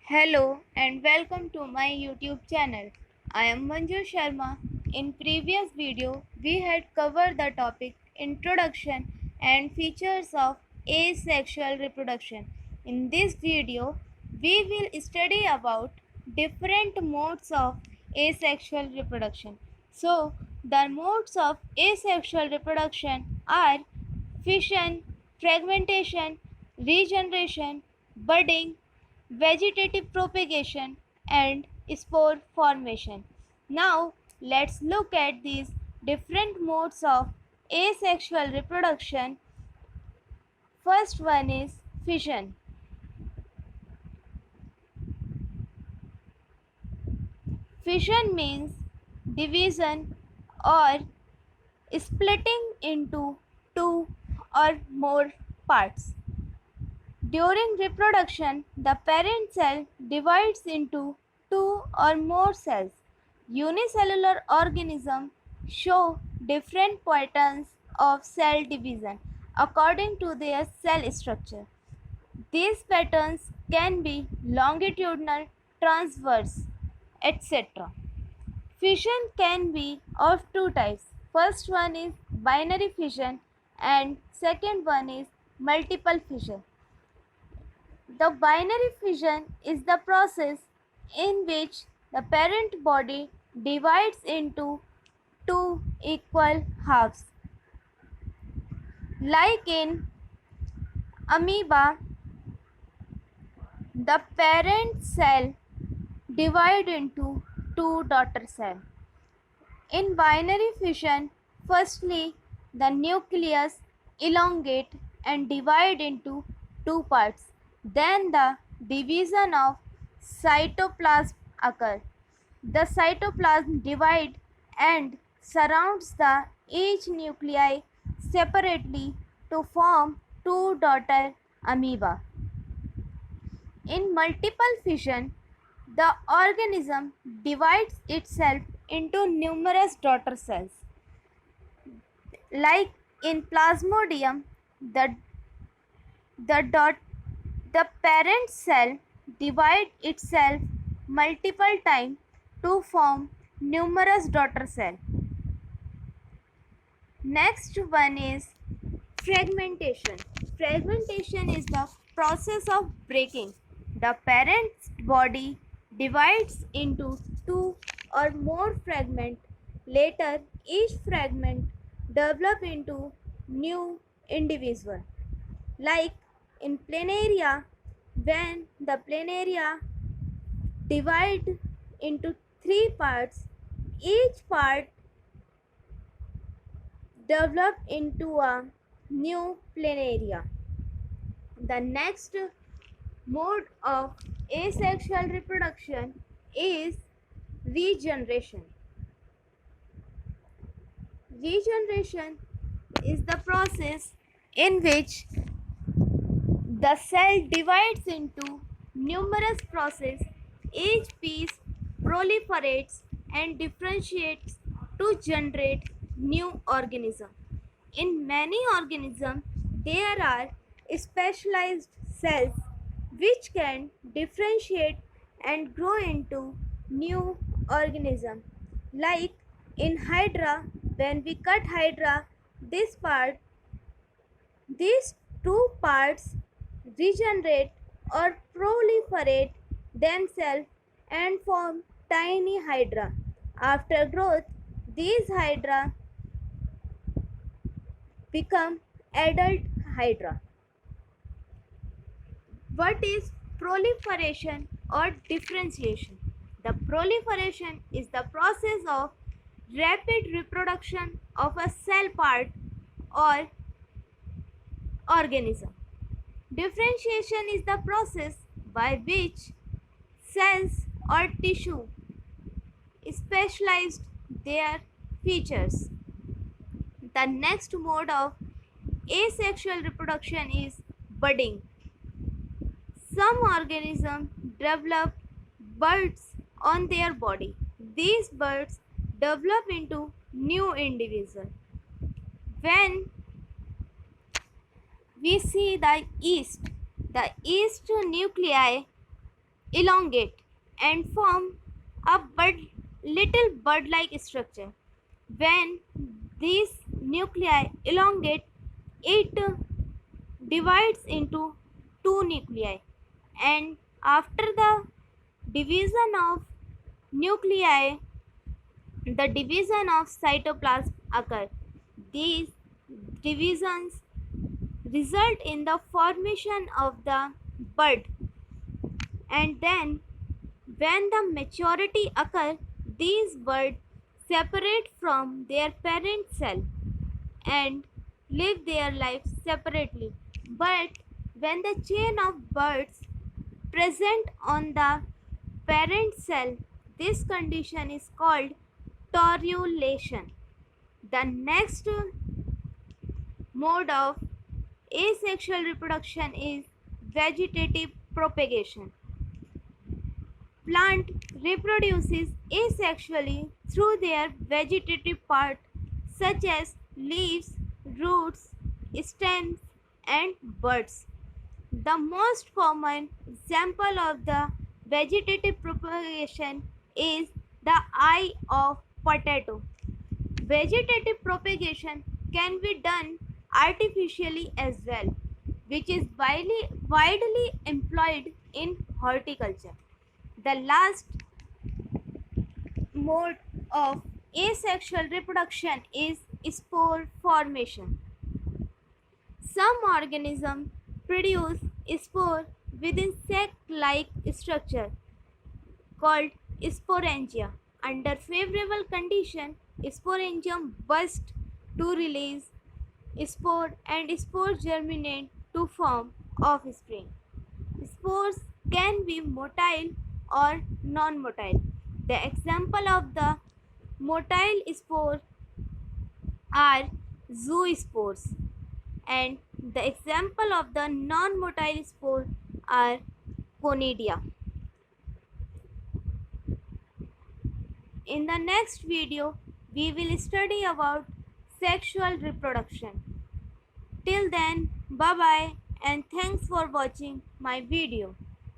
Hello and welcome to my YouTube channel. I am Manju Sharma. In previous video, we had covered the topic introduction and features of asexual reproduction. In this video, we will study about different modes of asexual reproduction. So, the modes of asexual reproduction are fission, fragmentation, regeneration, budding, vegetative propagation, and spore formation. Now, let's look at these different modes of asexual reproduction. First one is fission. Fission means division or splitting into two or more parts. During reproduction, the parent cell divides into two or more cells. Unicellular organisms show different patterns of cell division according to their cell structure. These patterns can be longitudinal, transverse, etc. Fission can be of two types. First one is binary fission and second one is multiple fission. The binary fission is the process in which the parent body divides into two equal halves. Like in amoeba, the parent cell divides into two daughter cells. In binary fission, firstly the nucleus elongate and divide into two parts. Then the division of cytoplasm occurs. The cytoplasm divides and surrounds the each nuclei separately to form two daughter amoeba. In multiple fission, the organism divides itself into numerous daughter cells. Like in Plasmodium, the the parent cell divides itself multiple times to form numerous daughter cells. Next one is fragmentation. Fragmentation is the process of breaking. The parent body divides into two or more fragments. Later, each fragment develops into new individual. Like in planaria, when the planaria divide into three parts, each part develop into a new planaria. The next mode of asexual reproduction is regeneration. Regeneration is the process in which the cell divides into numerous processes. Each piece proliferates and differentiates to generate new organism. In many organisms, there are specialized cells which can differentiate and grow into new organism. Like in Hydra, when we cut Hydra, these two parts regenerate or proliferate themselves and form tiny Hydra. After growth, these Hydra become adult Hydra. What is proliferation or differentiation? The proliferation is the process of rapid reproduction of a cell part or organism. Differentiation is the process by which cells or tissue specialize their features. The next mode of asexual reproduction is budding. Some organisms develop buds on their body. These buds develop into new individuals. When we see the yeast nuclei elongate and form a little bud-like structure. When these nuclei elongate, it divides into two nuclei, and after the division of nuclei, the division of cytoplasm occur. These divisions result in the formation of the bud, and then when the maturity occurs, these buds separate from their parent cell and live their lives separately. But when the chain of buds present on the parent cell, this condition is called torulation. The next mode of asexual reproduction is vegetative propagation. Plant reproduces asexually through their vegetative part such as leaves, roots, stems and buds. The most common example of the vegetative propagation is the eye of potato. Vegetative propagation can be done artificially as well, which is widely employed in horticulture. The last mode of asexual reproduction is spore formation. Some organisms produce spore within sac-like structure called sporangia. Under favorable condition, sporangium bursts to release spore and spores germinate to form offspring. Spores can be motile or non-motile. The example of the motile spores are zoospores, and the example of the non-motile spores are conidia. In the next video, we will study about sexual reproduction. Till then, bye bye and thanks for watching my video.